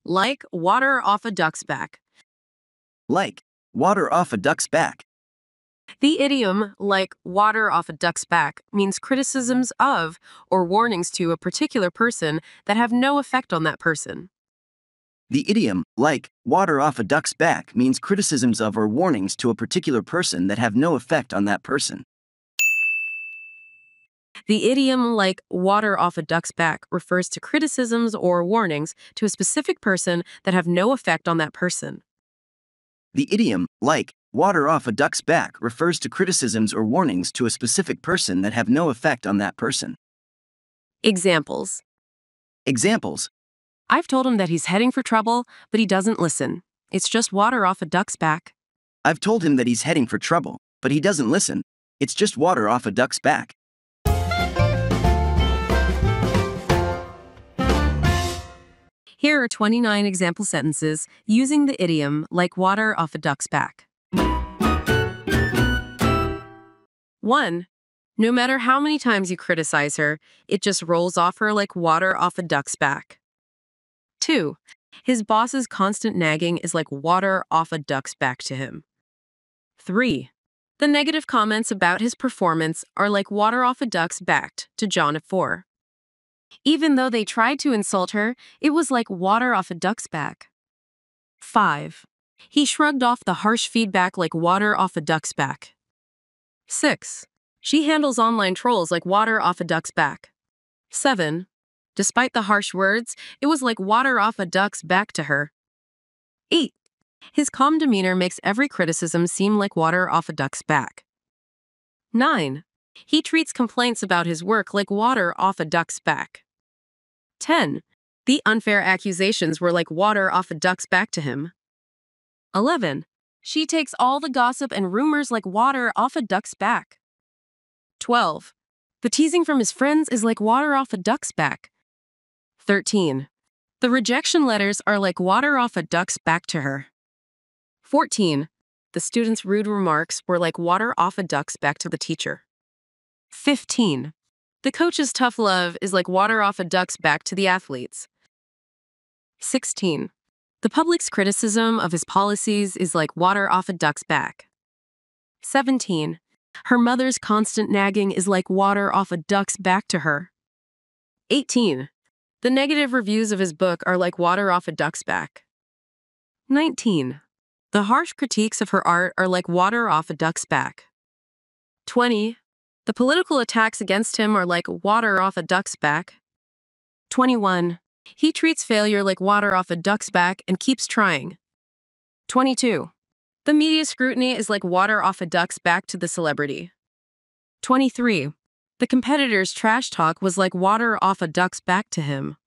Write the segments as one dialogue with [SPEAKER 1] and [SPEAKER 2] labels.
[SPEAKER 1] Like water off a duck's back.
[SPEAKER 2] Like water off a duck's back.
[SPEAKER 1] The idiom, like water off a duck's back, means criticisms of or warnings to a particular person that have no effect on that person.
[SPEAKER 2] The idiom, like water off a duck's back, means criticisms of or warnings to a particular person that have no effect on that person.
[SPEAKER 1] The idiom, like water off a duck's back, refers to criticisms or warnings to a specific person that have no effect on that person.
[SPEAKER 2] The idiom, like water off a duck's back, refers to criticisms or warnings to a specific person that have no effect on that person.
[SPEAKER 1] Examples.
[SPEAKER 2] Examples.
[SPEAKER 1] I've told him that he's heading for trouble, but he doesn't listen. It's just water off a duck's back.
[SPEAKER 2] I've told him that he's heading for trouble, but he doesn't listen. It's just water off a duck's back.
[SPEAKER 1] Here are 29 example sentences using the idiom like water off a duck's back. 1. No matter how many times you criticize her, it just rolls off her like water off a duck's back. 2. His boss's constant nagging is like water off a duck's back to him. 3. The negative comments about his performance are like water off a duck's back to John at 4. Even though they tried to insult her, it was like water off a duck's back. 5. He shrugged off the harsh feedback like water off a duck's back. 6. She handles online trolls like water off a duck's back. 7. Despite the harsh words, it was like water off a duck's back to her. 8. His calm demeanor makes every criticism seem like water off a duck's back. 9. He treats complaints about his work like water off a duck's back. 10. The unfair accusations were like water off a duck's back to him. 11. She takes all the gossip and rumors like water off a duck's back. 12. The teasing from his friends is like water off a duck's back. 13. The rejection letters are like water off a duck's back to her. 14. The student's rude remarks were like water off a duck's back to the teacher. 15. The coach's tough love is like water off a duck's back to the athletes. 16. The public's criticism of his policies is like water off a duck's back. 17. Her mother's constant nagging is like water off a duck's back to her. 18. The negative reviews of his book are like water off a duck's back. 19. The harsh critiques of her art are like water off a duck's back. 20. The political attacks against him are like water off a duck's back. 21. He treats failure like water off a duck's back and keeps trying. 22. The media scrutiny is like water off a duck's back to the celebrity. 23. The competitor's trash talk was like water off a duck's back to him.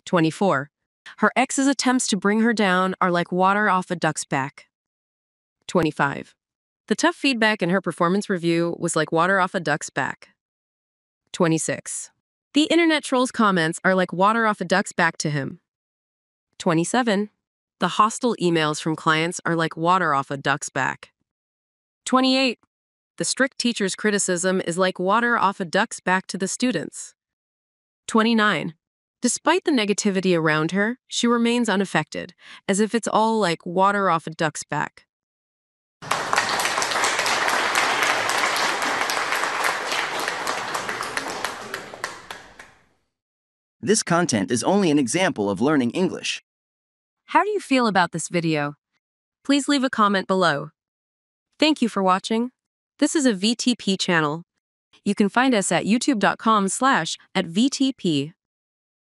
[SPEAKER 1] 24. Her ex's attempts to bring her down are like water off a duck's back. 25. The tough feedback in her performance review was like water off a duck's back. 26. The internet troll's comments are like water off a duck's back to him. 27. The hostile emails from clients are like water off a duck's back. 28. The strict teacher's criticism is like water off a duck's back to the students. 29. Despite the negativity around her, she remains unaffected, as if it's all like water off a duck's back.
[SPEAKER 2] This content is only an example of learning English.
[SPEAKER 1] How do you feel about this video? Please leave a comment below. Thank you for watching. This is a VTP channel. You can find us at youtube.com/@VTP.